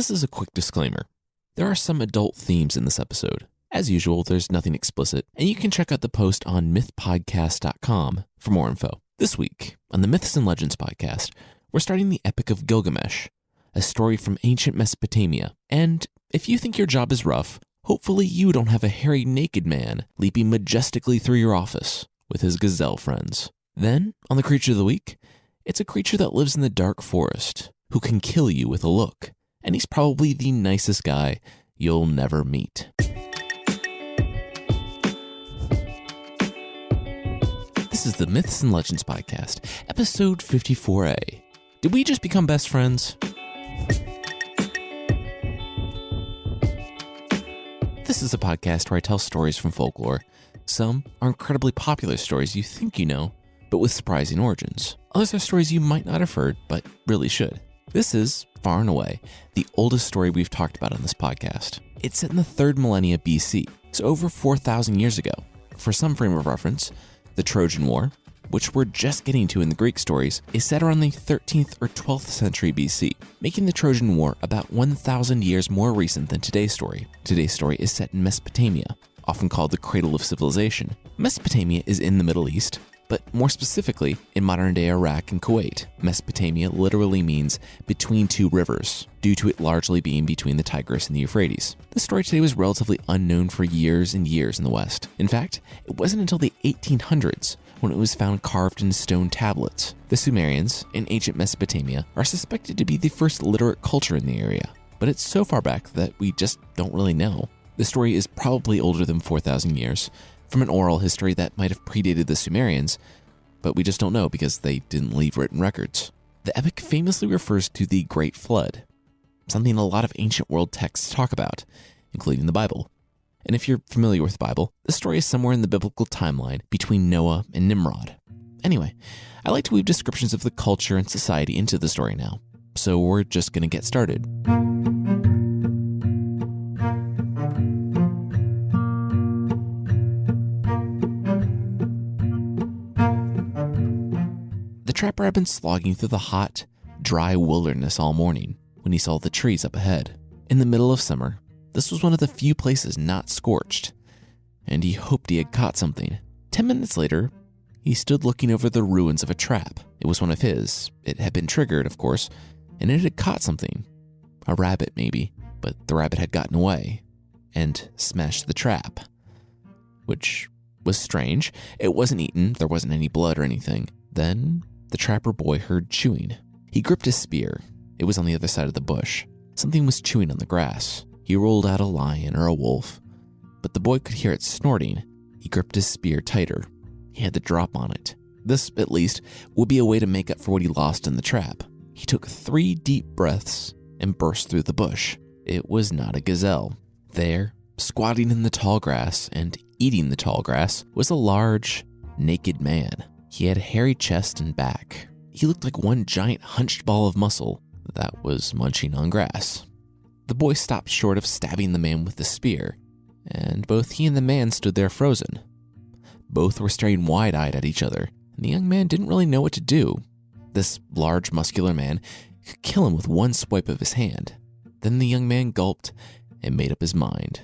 This is a quick disclaimer. There are some adult themes in this episode. As usual, there's nothing explicit, and you can check out the post on mythpodcast.com for more info. This week, on the Myths and Legends podcast, we're starting the Epic of Gilgamesh, a story from ancient Mesopotamia. And if you think your job is rough, hopefully you don't have a hairy naked man leaping majestically through your office with his gazelle friends. Then, on the Creature of the Week, it's a creature that lives in the dark forest who can kill you with a look. And he's probably the nicest guy you'll never meet. This is the Myths and Legends podcast, episode 54A. Did we just become best friends? This is a podcast where I tell stories from folklore. Some are incredibly popular stories you think you know, but with surprising origins. Others are stories you might not have heard, but really should. This is, far and away, the oldest story we've talked about on this podcast. It's set in the 3rd millennia BC, so over 4,000 years ago. For some frame of reference, the Trojan War, which we're just getting to in the Greek stories, is set around the 13th or 12th century BC, making the Trojan War about 1,000 years more recent than today's story. Today's story is set in Mesopotamia, often called the cradle of civilization. Mesopotamia is in the Middle East, but more specifically, in modern-day Iraq and Kuwait. Mesopotamia literally means between two rivers, due to it largely being between the Tigris and the Euphrates. The story today was relatively unknown for years and years in the West. In fact, it wasn't until the 1800s when it was found carved in stone tablets. The Sumerians, in ancient Mesopotamia, are suspected to be the first literate culture in the area, but it's so far back that we just don't really know. The story is probably older than 4,000 years, from an oral history that might have predated the Sumerians, but we just don't know because they didn't leave written records. The epic famously refers to the Great Flood, something a lot of ancient world texts talk about, including the Bible. And if you're familiar with the Bible, the story is somewhere in the biblical timeline between Noah and Nimrod. Anyway, I like to weave descriptions of the culture and society into the story now, so we're just going to get started. The trapper had been slogging through the hot, dry wilderness all morning when he saw the trees up ahead. In the middle of summer, this was one of the few places not scorched, and he hoped he had caught something. 10 minutes later, he stood looking over the ruins of a trap. It was one of his. It had been triggered, of course, and it had caught something. A rabbit, maybe, but the rabbit had gotten away and smashed the trap, which was strange. It wasn't eaten, there wasn't any blood or anything. Then the trapper boy heard chewing. He gripped his spear. It was on the other side of the bush. Something was chewing on the grass. He ruled out a lion or a wolf, but the boy could hear it snorting. He gripped his spear tighter. He had the drop on it. This, at least, would be a way to make up for what he lost in the trap. He took 3 deep breaths and burst through the bush. It was not a gazelle. There, squatting in the tall grass and eating the tall grass, was a large, naked man. He had a hairy chest and back. He looked like one giant hunched ball of muscle that was munching on grass. The boy stopped short of stabbing the man with the spear, and both he and the man stood there frozen. Both were staring wide-eyed at each other, and the young man didn't really know what to do. This large, muscular man could kill him with one swipe of his hand. Then the young man gulped and made up his mind.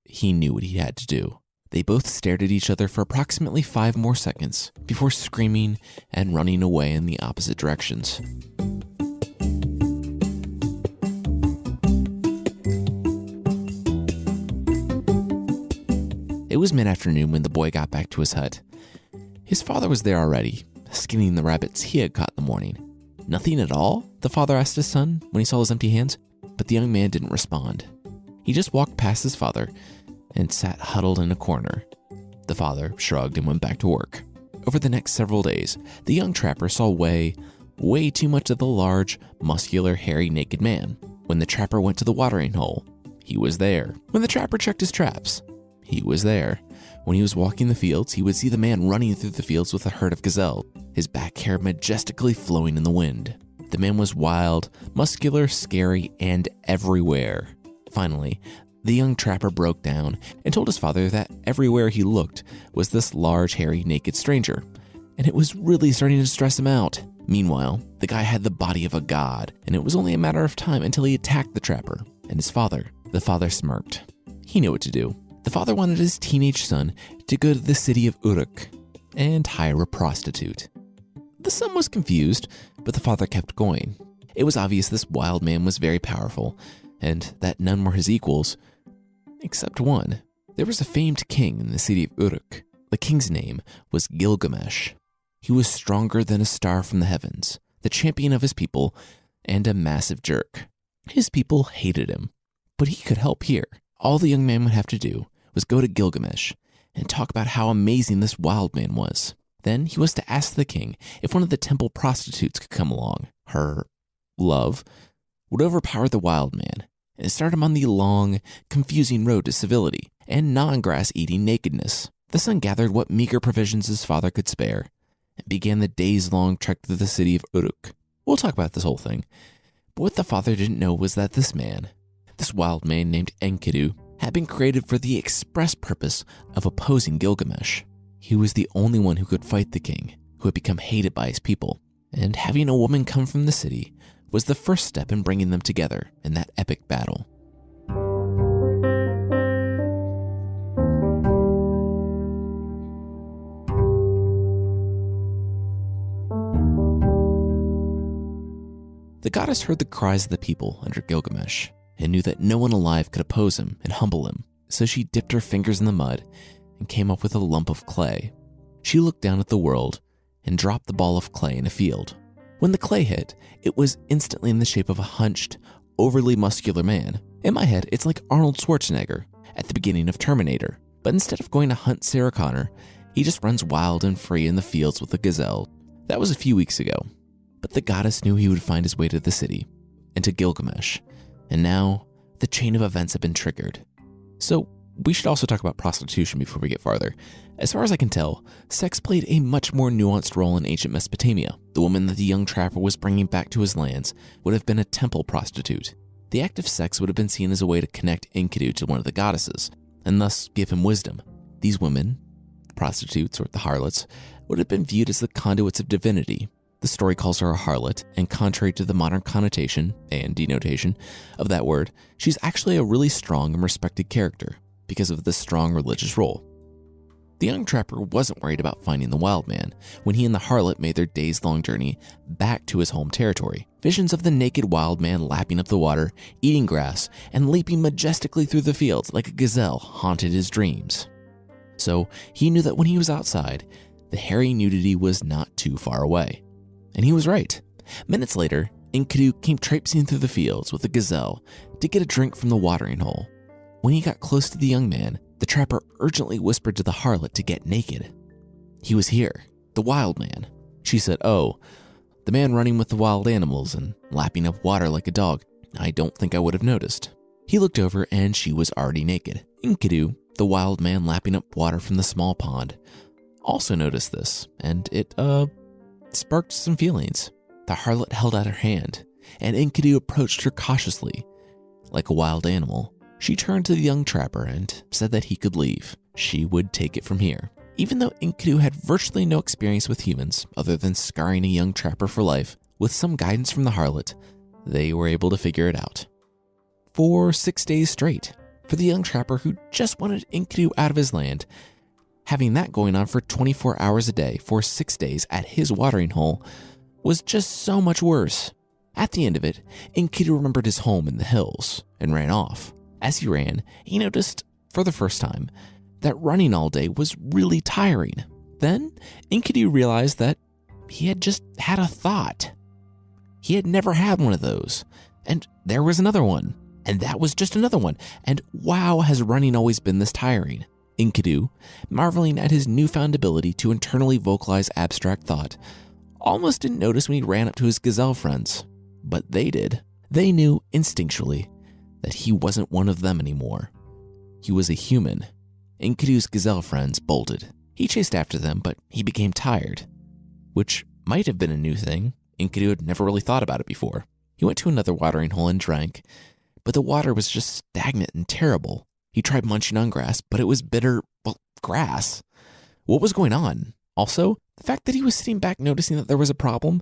He knew what he had to do. They both stared at each other for approximately 5 more seconds before screaming and running away in the opposite directions. It was mid-afternoon when the boy got back to his hut. His father was there already, skinning the rabbits he had caught in the morning. "Nothing at all?" the father asked his son when he saw his empty hands, but the young man didn't respond. He just walked past his father and sat huddled in a corner. The father shrugged and went back to work. Over the next several days, the young trapper saw way too much of the large, muscular, hairy, naked man. When the trapper went to the watering hole, he was there. When the trapper checked his traps, he was there. When he was walking the fields, he would see the man running through the fields with a herd of gazelle, his back hair majestically flowing in the wind. The man was wild, muscular, scary, and everywhere. Finally, the young trapper broke down and told his father that everywhere he looked was this large, hairy, naked stranger, and it was really starting to stress him out. Meanwhile, the guy had the body of a god, and it was only a matter of time until he attacked the trapper and his father. The father smirked. He knew what to do. The father wanted his teenage son to go to the city of Uruk and hire a prostitute. The son was confused, but the father kept going. It was obvious this wild man was very powerful, and that none were his equals, except one. There was a famed king in the city of Uruk. The king's name was Gilgamesh. He was stronger than a star from the heavens, the champion of his people, and a massive jerk. His people hated him, but he could help here. All the young man would have to do was go to Gilgamesh and talk about how amazing this wild man was. Then he was to ask the king if one of the temple prostitutes could come along. Her love would overpower the wild man and start him on the long, confusing road to civility and non-grass-eating nakedness. The son gathered what meager provisions his father could spare and began the days-long trek to the city of Uruk. We'll talk about this whole thing, but what the father didn't know was that this wild man named Enkidu, had been created for the express purpose of opposing Gilgamesh. He was the only one who could fight the king, who had become hated by his people, and having a woman come from the city was the first step in bringing them together in that epic battle. The goddess heard the cries of the people under Gilgamesh and knew that no one alive could oppose him and humble him, so she dipped her fingers in the mud and came up with a lump of clay. She looked down at the world and dropped the ball of clay in a field. When the clay hit, it was instantly in the shape of a hunched, overly muscular man. In my head, it's like Arnold Schwarzenegger at the beginning of Terminator, but instead of going to hunt Sarah Connor, he just runs wild and free in the fields with a gazelle. That was a few weeks ago, but the goddess knew he would find his way to the city and to Gilgamesh. And now, the chain of events have been triggered. So, we should also talk about prostitution before we get farther. As far as I can tell, sex played a much more nuanced role in ancient Mesopotamia. The woman that the young trapper was bringing back to his lands would have been a temple prostitute. The act of sex would have been seen as a way to connect Enkidu to one of the goddesses, and thus give him wisdom. These women, the prostitutes or the harlots, would have been viewed as the conduits of divinity. The story calls her a harlot, and contrary to the modern connotation and denotation of that word, she's actually a really strong and respected character because of this strong religious role. The young trapper wasn't worried about finding the wild man when he and the harlot made their days-long journey back to his home territory. Visions of the naked wild man lapping up the water, eating grass, and leaping majestically through the fields like a gazelle haunted his dreams. So he knew that when he was outside, the hairy nudity was not too far away. And he was right. Minutes later, Enkidu came traipsing through the fields with a gazelle to get a drink from the watering hole. When he got close to the young man, the trapper urgently whispered to the harlot to get naked. He was here, the wild man. She said, "Oh, the man running with the wild animals and lapping up water like a dog. I don't think I would have noticed." He looked over and she was already naked. Enkidu, the wild man lapping up water from the small pond, also noticed this, and it, sparked some feelings. The harlot held out her hand, and Enkidu approached her cautiously. Like a wild animal, she turned to the young trapper and said that he could leave. She would take it from here. Even though Enkidu had virtually no experience with humans, other than scarring a young trapper for life, with some guidance from the harlot, they were able to figure it out. For 6 days straight, for the young trapper who just wanted Enkidu out of his land, having that going on for 24 hours a day for 6 days at his watering hole was just so much worse. At the end of it, Enkidu remembered his home in the hills and ran off. As he ran, he noticed, for the first time, that running all day was really tiring. Then, Enkidu realized that he had just had a thought. He had never had one of those, and there was another one, and that was just another one, and wow, has running always been this tiring. Enkidu, marveling at his newfound ability to internally vocalize abstract thought, almost didn't notice when he ran up to his gazelle friends, but they did. They knew instinctually that he wasn't one of them anymore. He was a human. Enkidu's gazelle friends bolted. He chased after them, but he became tired, which might have been a new thing. Enkidu had never really thought about it before. He went to another watering hole and drank, but the water was just stagnant and terrible. He tried munching on grass, but it was bitter, grass. What was going on? Also, the fact that he was sitting back noticing that there was a problem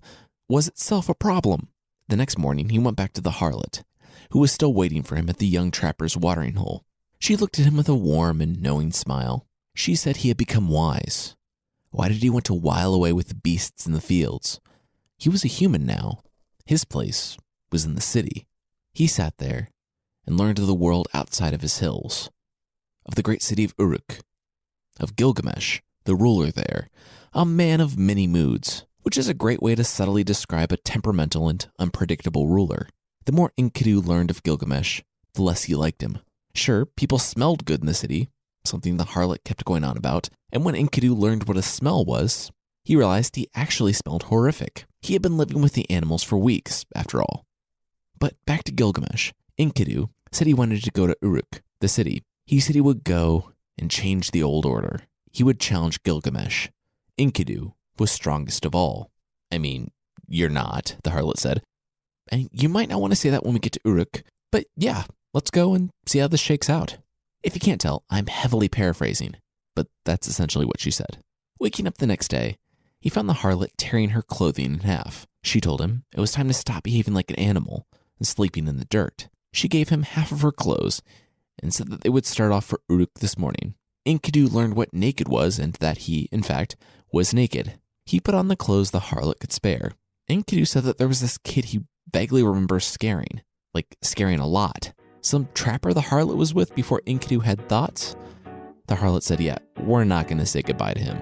was itself a problem. The next morning, he went back to the harlot, who was still waiting for him at the young trapper's watering hole. She looked at him with a warm and knowing smile. She said he had become wise. Why did he want to while away with the beasts in the fields? He was a human now. His place was in the city. He sat there and learned of the world outside of his hills, of the great city of Uruk, of Gilgamesh, the ruler there, a man of many moods, which is a great way to subtly describe a temperamental and unpredictable ruler. The more Enkidu learned of Gilgamesh, the less he liked him. Sure, people smelled good in the city, something the harlot kept going on about, and when Enkidu learned what a smell was, he realized he actually smelled horrific. He had been living with the animals for weeks, after all. But back to Gilgamesh. Enkidu said he wanted to go to Uruk, the city. He said he would go and change the old order. He would challenge Gilgamesh. Enkidu was strongest of all. I mean, you're not, the harlot said. And you might not want to say that when we get to Uruk, but yeah, let's go and see how this shakes out. If you can't tell, I'm heavily paraphrasing, but that's essentially what she said. Waking up the next day, he found the harlot tearing her clothing in half. She told him it was time to stop behaving like an animal and sleeping in the dirt. She gave him half of her clothes and said that they would start off for Uruk this morning. Enkidu learned what naked was and that he, in fact, was naked. He put on the clothes the harlot could spare. Enkidu said that there was this kid he vaguely remembers scaring, like scaring a lot. Some trapper the harlot was with before Enkidu had thoughts? The harlot said, yeah, we're not going to say goodbye to him.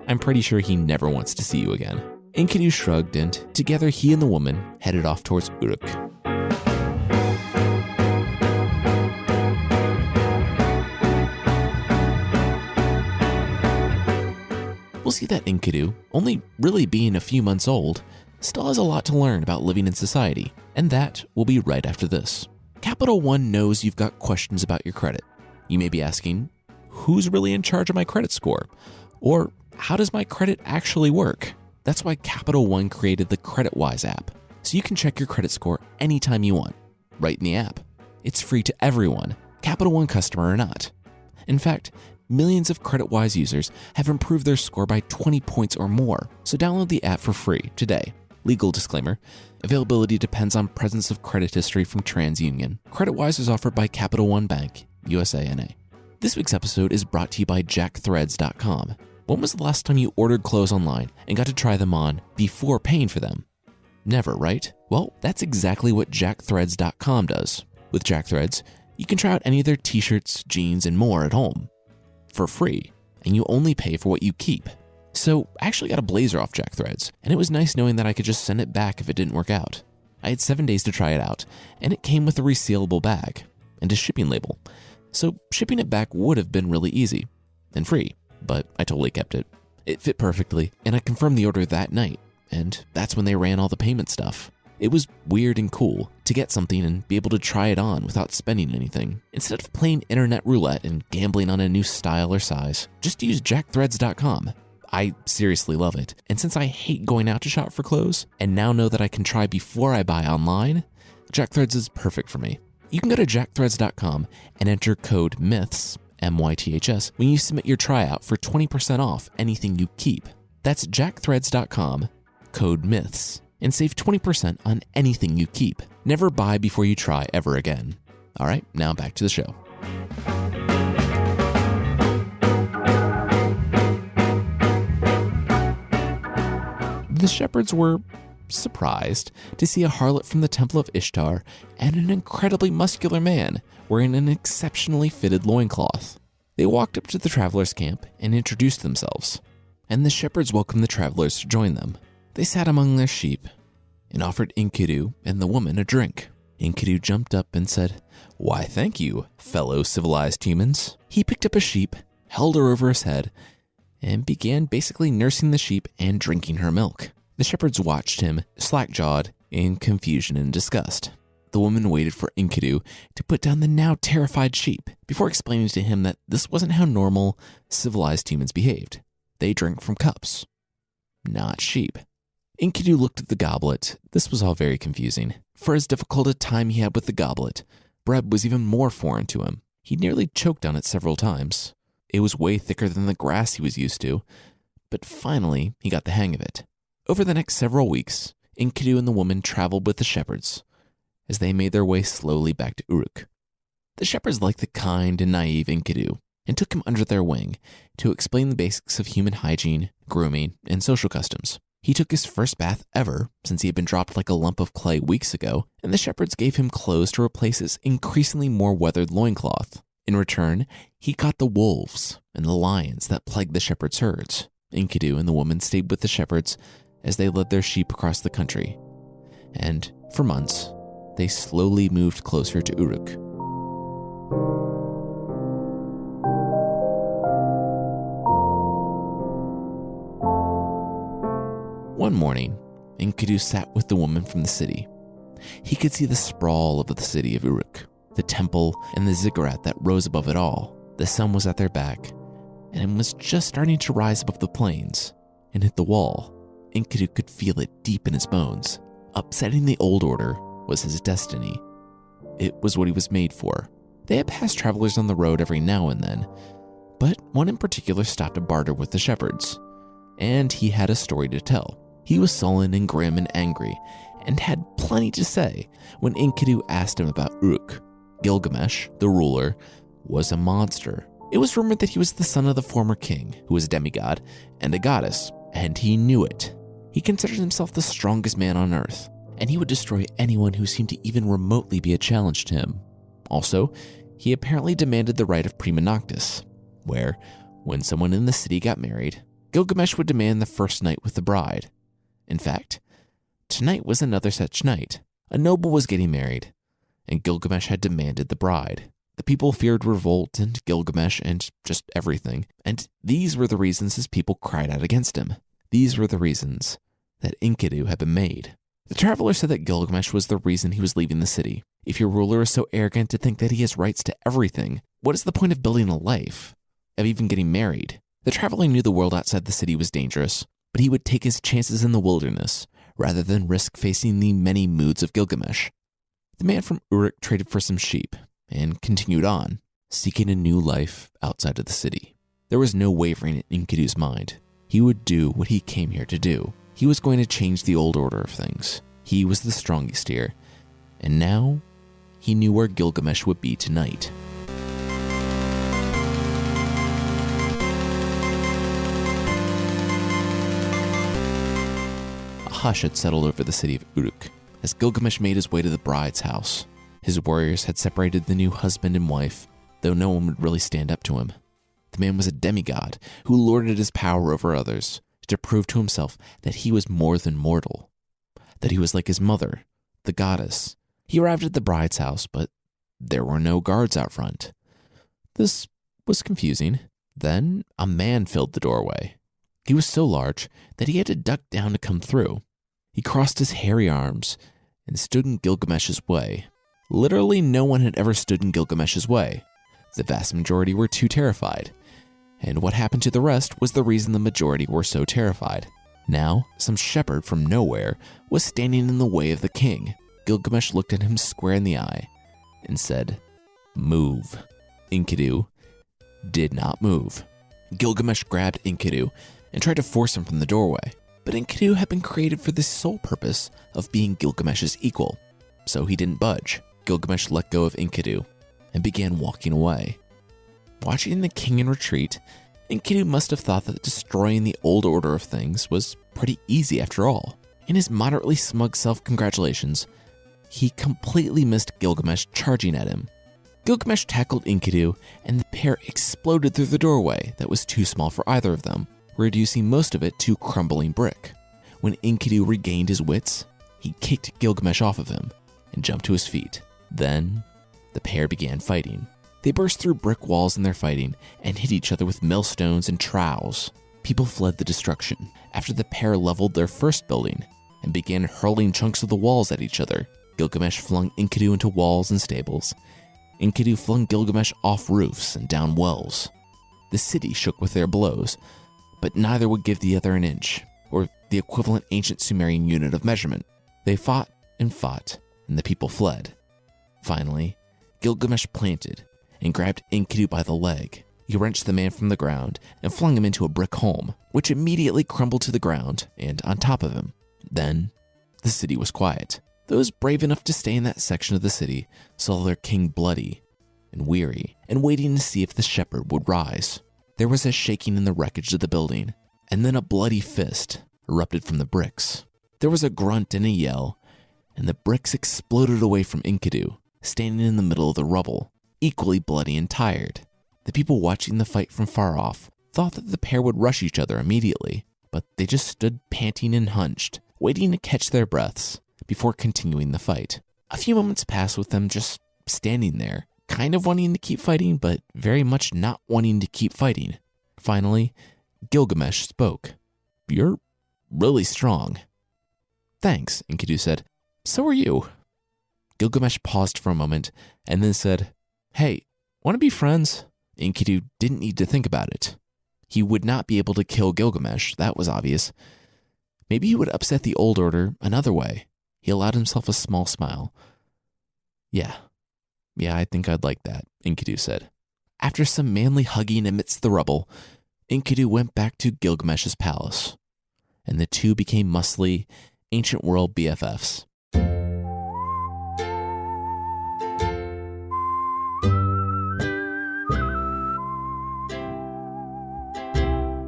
I'm pretty sure he never wants to see you again. Enkidu shrugged, and together he and the woman headed off towards Uruk. We'll see that Enkidu, only really being a few months old, still has a lot to learn about living in society, and that will be right after this. Capital One knows you've got questions about your credit. You may be asking, who's really in charge of my credit score? Or how does my credit actually work? That's why Capital One created the CreditWise app, so you can check your credit score anytime you want, right in the app. It's free to everyone, Capital One customer or not. In fact, millions of CreditWise users have improved their score by 20 points or more, so download the app for free today. Legal disclaimer, availability depends on presence of credit history from TransUnion. CreditWise is offered by Capital One Bank, USA NA. This week's episode is brought to you by JackThreads.com. When was the last time you ordered clothes online and got to try them on before paying for them? Never, right? Well, that's exactly what JackThreads.com does. With JackThreads, you can try out any of their t-shirts, jeans, and more at home for free, and you only pay for what you keep. So I actually got a blazer off JackThreads, and it was nice knowing that I could just send it back if it didn't work out. I had 7 days to try it out, and it came with a resealable bag and a shipping label. So shipping it back would have been really easy and free, but I totally kept it. It fit perfectly, and I confirmed the order that night, and that's when they ran all the payment stuff. It was weird and cool to get something and be able to try it on without spending anything. Instead of playing internet roulette and gambling on a new style or size, just use JackThreads.com. I seriously love it. And since I hate going out to shop for clothes and now know that I can try before I buy online, JackThreads is perfect for me. You can go to JackThreads.com and enter code MYTHS, MYTHS, when you submit your tryout for 20% off anything you keep. That's JackThreads.com, code MYTHS, and save 20% on anything you keep. Never buy before you try ever again. All right, now back to the show. The shepherds were surprised to see a harlot from the Temple of Ishtar and an incredibly muscular man wearing an exceptionally fitted loincloth. They walked up to the travelers' camp and introduced themselves, and the shepherds welcomed the travelers to join them. They sat among their sheep and offered Enkidu and the woman a drink. Enkidu jumped up and said, "Why, thank you, fellow civilized humans." He picked up a sheep, held her over his head, and began basically nursing the sheep and drinking her milk. The shepherds watched him, slack-jawed, in confusion and disgust. The woman waited for Enkidu to put down the now terrified sheep before explaining to him that this wasn't how normal, civilized humans behaved. They drank from cups, not sheep. Enkidu looked at the goblet. This was all very confusing. For as difficult a time he had with the goblet, bread was even more foreign to him. He nearly choked on it several times. It was way thicker than the grass he was used to, but finally he got the hang of it. Over the next several weeks, Enkidu and the woman traveled with the shepherds as they made their way slowly back to Uruk. The shepherds liked the kind and naive Enkidu and took him under their wing to explain the basics of human hygiene, grooming, and social customs. He took his first bath ever since he had been dropped like a lump of clay weeks ago, and the shepherds gave him clothes to replace his increasingly more weathered loincloth. In return, he caught the wolves and the lions that plagued the shepherds' herds. Enkidu and the woman stayed with the shepherds as they led their sheep across the country, and for months, they slowly moved closer to Uruk. One morning, Enkidu sat with the woman from the city. He could see the sprawl of the city of Uruk, the temple and the ziggurat that rose above it all. The sun was at their back, and it was just starting to rise above the plains and hit the wall. Enkidu could feel it deep in his bones. Upsetting the old order was his destiny. It was what he was made for. They had passed travelers on the road every now and then, but one in particular stopped to barter with the shepherds, and he had a story to tell. He was sullen and grim and angry, and had plenty to say when Enkidu asked him about Uruk. Gilgamesh, the ruler, was a monster. It was rumored that he was the son of the former king, who was a demigod and a goddess, and he knew it. He considered himself the strongest man on earth, and he would destroy anyone who seemed to even remotely be a challenge to him. Also, he apparently demanded the right of prima noctis, where, when someone in the city got married, Gilgamesh would demand the first night with the bride. In fact, tonight was another such night. A noble was getting married, and Gilgamesh had demanded the bride. The people feared revolt and Gilgamesh and just everything, and these were the reasons his people cried out against him. These were the reasons that Enkidu had been made. The traveler said that Gilgamesh was the reason he was leaving the city. If your ruler is so arrogant to think that he has rights to everything, what is the point of building a life, of even getting married? The traveler knew the world outside the city was dangerous, but he would take his chances in the wilderness rather than risk facing the many moods of Gilgamesh. The man from Uruk traded for some sheep and continued on, seeking a new life outside of the city. There was no wavering in Enkidu's mind. He would do what he came here to do. He was going to change the old order of things. He was the strongest here, and now he knew where Gilgamesh would be tonight. A hush had settled over the city of Uruk as Gilgamesh made his way to the bride's house. His warriors had separated the new husband and wife, though no one would really stand up to him. The man was a demigod who lorded his power over others to prove to himself that he was more than mortal, that he was like his mother, the goddess. He arrived at the bride's house, but there were no guards out front. This was confusing. Then a man filled the doorway. He was so large that he had to duck down to come through. He crossed his hairy arms and stood in Gilgamesh's way. Literally no one had ever stood in Gilgamesh's way. The vast majority were too terrified, and what happened to the rest was the reason the majority were so terrified. Now, some shepherd from nowhere was standing in the way of the king. Gilgamesh looked at him square in the eye and said, "Move." Enkidu did not move. Gilgamesh grabbed Enkidu and tried to force him from the doorway, but Enkidu had been created for the sole purpose of being Gilgamesh's equal, so he didn't budge. Gilgamesh let go of Enkidu and began walking away. Watching the king in retreat, Enkidu must have thought that destroying the old order of things was pretty easy after all. In his moderately smug self-congratulations, he completely missed Gilgamesh charging at him. Gilgamesh tackled Enkidu, and the pair exploded through the doorway that was too small for either of them, reducing most of it to crumbling brick. When Enkidu regained his wits, he kicked Gilgamesh off of him and jumped to his feet. Then, the pair began fighting. They burst through brick walls in their fighting and hit each other with millstones and trowels. People fled the destruction after the pair leveled their first building and began hurling chunks of the walls at each other. Gilgamesh flung Enkidu into walls and stables. Enkidu flung Gilgamesh off roofs and down wells. The city shook with their blows, but neither would give the other an inch, or the equivalent ancient Sumerian unit of measurement. They fought, and the people fled. Finally, Gilgamesh planted and grabbed Enkidu by the leg. He wrenched the man from the ground and flung him into a brick home, which immediately crumbled to the ground and on top of him. Then, the city was quiet. Those brave enough to stay in that section of the city saw their king bloody and weary and waiting to see if the shepherd would rise. There was a shaking in the wreckage of the building, and then a bloody fist erupted from the bricks. There was a grunt and a yell, and the bricks exploded away from Enkidu, standing in the middle of the rubble, equally bloody and tired. The people watching the fight from far off thought that the pair would rush each other immediately, but they just stood panting and hunched, waiting to catch their breaths before continuing the fight. A few moments passed with them just standing there, kind of wanting to keep fighting, but very much not wanting to keep fighting. Finally, Gilgamesh spoke. "You're really strong." "Thanks," Enkidu said. "So are you." Gilgamesh paused for a moment and then said, "Hey, want to be friends?" Enkidu didn't need to think about it. He would not be able to kill Gilgamesh, that was obvious. Maybe he would upset the old order another way. He allowed himself a small smile. Yeah, I think I'd like that," Enkidu said. After some manly hugging amidst the rubble, Enkidu went back to Gilgamesh's palace, and the two became muscly, ancient world BFFs.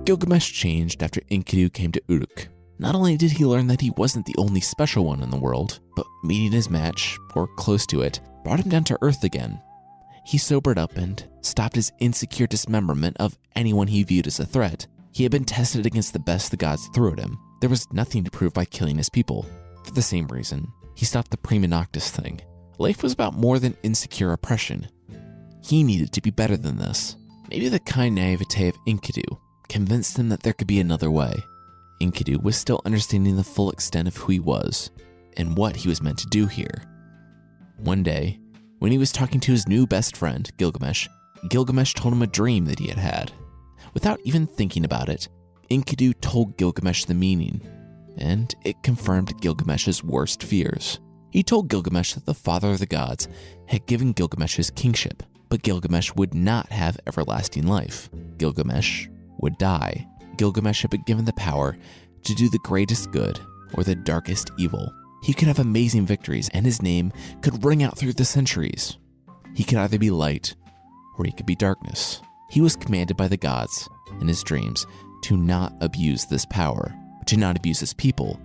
Gilgamesh changed after Enkidu came to Uruk. Not only did he learn that he wasn't the only special one in the world, but meeting his match, or close to it, brought him down to earth again. He sobered up and stopped his insecure dismemberment of anyone he viewed as a threat. He had been tested against the best the gods threw at him. There was nothing to prove by killing his people. For the same reason, he stopped the prima noctis thing. Life was about more than insecure oppression. He needed to be better than this. Maybe the kind naivete of Enkidu convinced him that there could be another way. Enkidu was still understanding the full extent of who he was and what he was meant to do here. One day, when he was talking to his new best friend, Gilgamesh told him a dream that he had had. Without even thinking about it, Enkidu told Gilgamesh the meaning, and it confirmed Gilgamesh's worst fears. He told Gilgamesh that the father of the gods had given Gilgamesh his kingship, but Gilgamesh would not have everlasting life. Gilgamesh would die. Gilgamesh had been given the power to do the greatest good or the darkest evil. He could have amazing victories, and his name could ring out through the centuries. He could either be light or he could be darkness. He was commanded by the gods in his dreams to not abuse this power, to not abuse his people,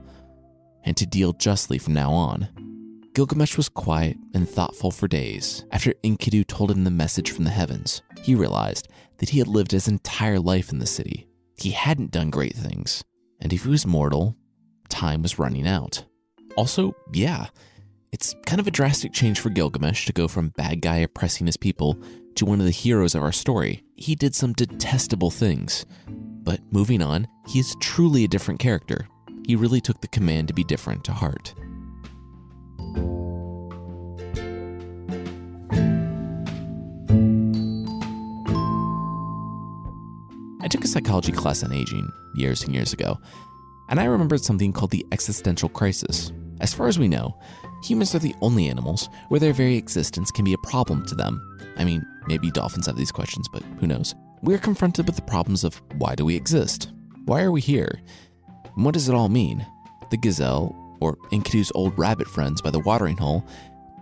and to deal justly from now on. Gilgamesh was quiet and thoughtful for days. After Enkidu told him the message from the heavens, he realized that he had lived his entire life in the city. He hadn't done great things, and if he was mortal, time was running out. Also, it's kind of a drastic change for Gilgamesh to go from bad guy oppressing his people to one of the heroes of our story. He did some detestable things, but moving on, he is truly a different character. He really took the command to be different to heart. I took a psychology class on aging years and years ago, and I remembered something called the existential crisis. As far as we know, humans are the only animals where their very existence can be a problem to them. I mean, maybe dolphins have these questions, but who knows? We're confronted with the problems of why do we exist? Why are we here? And what does it all mean? The gazelle, or Enkidu's old rabbit friends by the watering hole,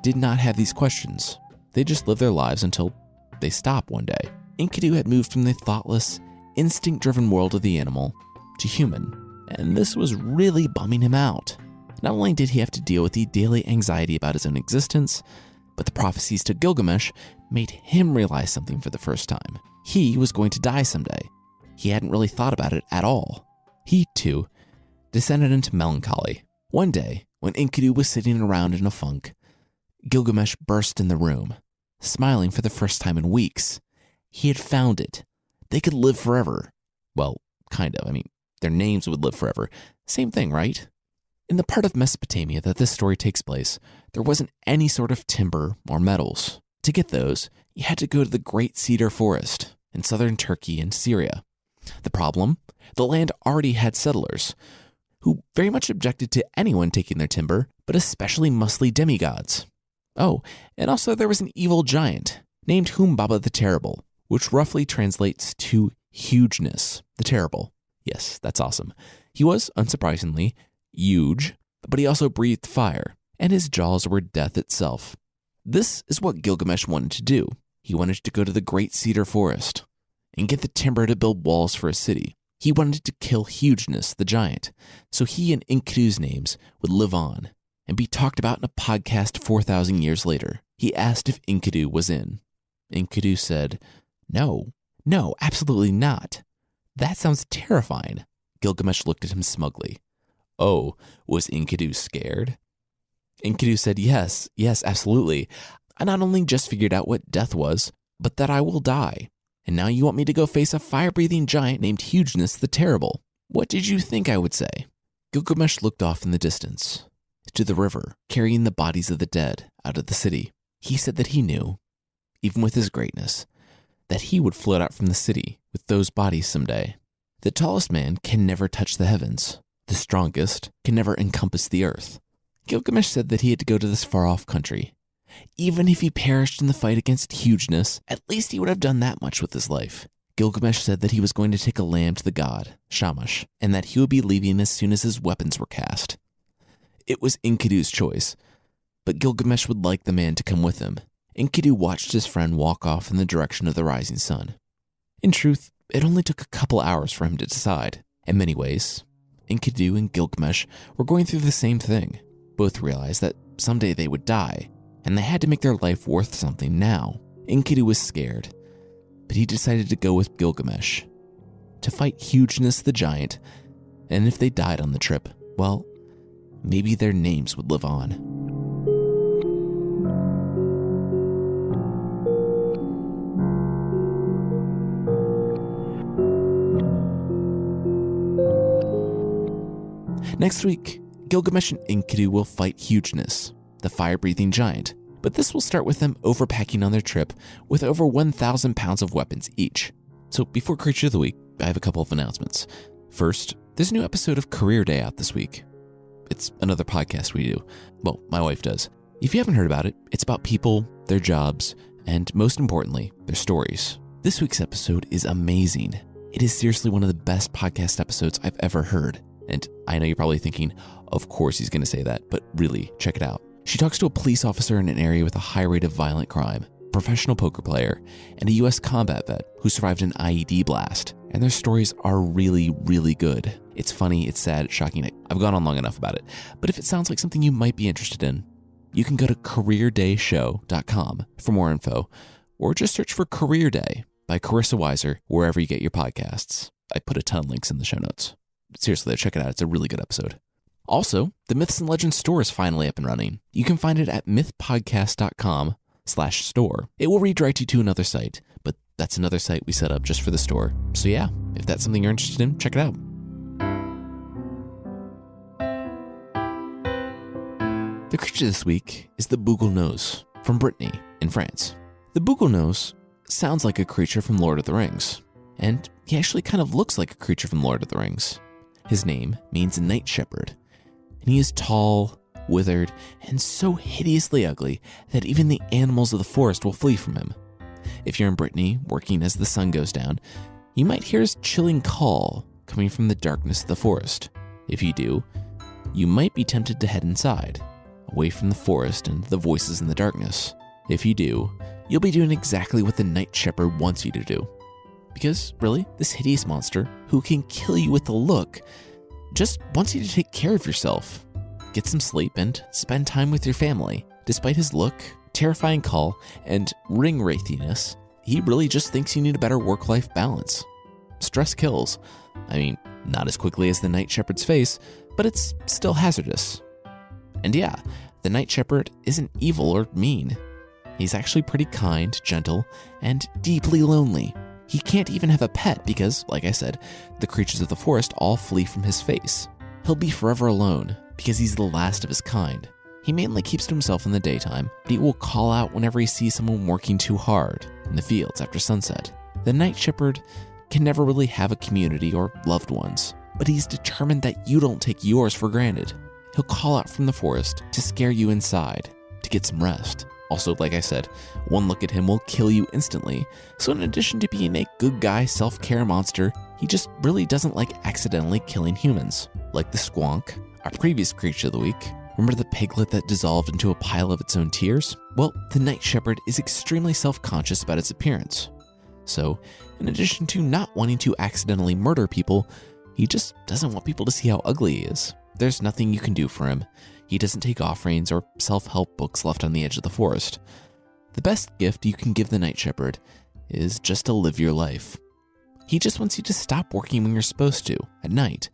did not have these questions. They just lived their lives until they stopped one day. Enkidu had moved from the thoughtless, instinct-driven world of the animal to human, and this was really bumming him out. Not only did he have to deal with the daily anxiety about his own existence, but the prophecies to Gilgamesh made him realize something for the first time. He was going to die someday. He hadn't really thought about it at all. He, too, descended into melancholy. One day, when Enkidu was sitting around in a funk, Gilgamesh burst in the room, smiling for the first time in weeks. He had found it. They could live forever. Well, kind of. I mean, their names would live forever. Same thing, right? In the part of Mesopotamia that this story takes place, there wasn't any sort of timber or metals. To get those, you had to go to the Great Cedar Forest in southern Turkey and Syria. The problem? The land already had settlers who very much objected to anyone taking their timber, but especially muscly demigods. Oh, and also there was an evil giant named Humbaba the Terrible, which roughly translates to hugeness, the terrible. Yes, that's awesome. He was, unsurprisingly, huge, but he also breathed fire, and his jaws were death itself. This is what Gilgamesh wanted to do. He wanted to go to the great cedar forest and get the timber to build walls for a city. He wanted to kill Hugeness, the giant, so he and Enkidu's names would live on and be talked about in a podcast 4,000 years later. He asked if Enkidu was in. Enkidu said, No, absolutely not. That sounds terrifying. Gilgamesh looked at him smugly. Oh, was Enkidu scared? Enkidu said, Yes, absolutely. I not only just figured out what death was, but that I will die. And now you want me to go face a fire-breathing giant named Hugeness the Terrible. What did you think I would say? Gilgamesh looked off in the distance, to the river, carrying the bodies of the dead out of the city. He said that he knew, even with his greatness, that he would float out from the city with those bodies someday. The tallest man can never touch the heavens. The strongest can never encompass the earth. Gilgamesh said that he had to go to this far-off country. Even if he perished in the fight against Hugeness, at least he would have done that much with his life. Gilgamesh said that he was going to take a lamb to the god, Shamash, and that he would be leaving as soon as his weapons were cast. It was Enkidu's choice, but Gilgamesh would like the man to come with him. Enkidu watched his friend walk off in the direction of the rising sun. In truth, it only took a couple hours for him to decide. In many ways, Enkidu and Gilgamesh were going through the same thing. Both realized that someday they would die, and they had to make their life worth something now. Enkidu was scared, but he decided to go with Gilgamesh to fight Hugeness the giant, and if they died on the trip, well, maybe their names would live on. Next week, Gilgamesh and Enkidu will fight Hugeness, the fire-breathing giant, but this will start with them overpacking on their trip with over 1,000 pounds of weapons each. So before Creature of the Week, I have a couple of announcements. First, there's a new episode of Career Day out this week. It's another podcast we do. Well, my wife does. If you haven't heard about it, it's about people, their jobs, and most importantly, their stories. This week's episode is amazing. It is seriously one of the best podcast episodes I've ever heard. And I know you're probably thinking, of course he's going to say that, but really, check it out. She talks to a police officer in an area with a high rate of violent crime, a professional poker player, and a U.S. combat vet who survived an IED blast. And their stories are really, really good. It's funny, it's sad, it's shocking. I've gone on long enough about it. But if it sounds like something you might be interested in, you can go to careerdayshow.com for more info, or just search for Career Day by Carissa Weiser wherever you get your podcasts. I put a ton of links in the show notes. Seriously, check it out. It's a really good episode. Also, the Myths and Legends store is finally up and running. You can find it at mythpodcast.com/store. It will redirect you to another site, but that's another site we set up just for the store. So yeah, if that's something you're interested in, check it out. The creature this week is the Bougle-Nose from Brittany in France. The Bougle-Nose sounds like a creature from Lord of the Rings, and he actually kind of looks like a creature from Lord of the Rings. His name means Night Shepherd, and he is tall, withered, and so hideously ugly that even the animals of the forest will flee from him. If you're in Brittany, working as the sun goes down, you might hear his chilling call coming from the darkness of the forest. If you do, you might be tempted to head inside, away from the forest and the voices in the darkness. If you do, you'll be doing exactly what the Night Shepherd wants you to do. Because, really, this hideous monster, who can kill you with a look, just wants you to take care of yourself, get some sleep, and spend time with your family. Despite his look, terrifying call, and ring wraithiness, he really just thinks you need a better work-life balance. Stress kills. I mean, not as quickly as the Night Shepherd's face, but it's still hazardous. And yeah, the Night Shepherd isn't evil or mean. He's actually pretty kind, gentle, and deeply lonely. He can't even have a pet because, like I said, the creatures of the forest all flee from his face. He'll be forever alone because he's the last of his kind. He mainly keeps to himself in the daytime, but he will call out whenever he sees someone working too hard in the fields after sunset. The Night Shepherd can never really have a community or loved ones, but he's determined that you don't take yours for granted. He'll call out from the forest to scare you inside, to get some rest. Also, like I said, one look at him will kill you instantly. So in addition to being a good guy self-care monster, he just really doesn't like accidentally killing humans. Like the squonk, Our previous creature of the week, remember the piglet that dissolved into a pile of its own tears? Well, the night shepherd is extremely self-conscious about its appearance. So, in addition to not wanting to accidentally murder people, he just doesn't want people to see how ugly he is. There's nothing you can do for him. He doesn't take offerings or self-help books left on the edge of the forest. The best gift you can give the night shepherd is just to live your life. He just wants you to stop working when you're supposed to, at night,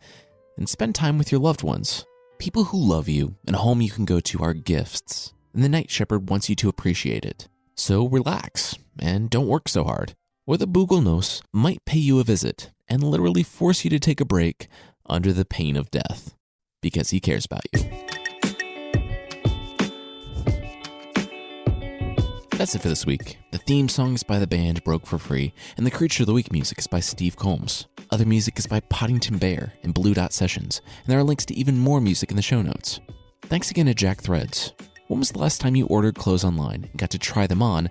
and spend time with your loved ones. People who love you and a home you can go to are gifts, and the night shepherd wants you to appreciate it. So relax, and don't work so hard, or the Buglenos might pay you a visit and literally force you to take a break under the pain of death, because he cares about you. That's it for this week. The theme song is by the band Broke for Free, and the Creature of the Week music is by Steve Combs. Other music is by Poddington Bear and Blue Dot Sessions, and there are links to even more music in the show notes. Thanks again to Jack Threads. When was the last time you ordered clothes online and got to try them on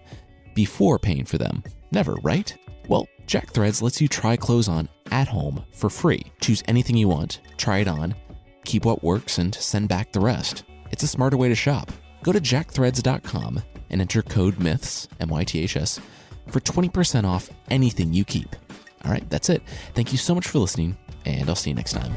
before paying for them? Never, right? Well, Jack Threads lets you try clothes on at home for free. Choose anything you want, try it on, keep what works, and send back the rest. It's a smarter way to shop. Go to jackthreads.com and enter code MYTHS, MYTHS, for 20% off anything you keep. All right, that's it. Thank you so much for listening, and I'll see you next time.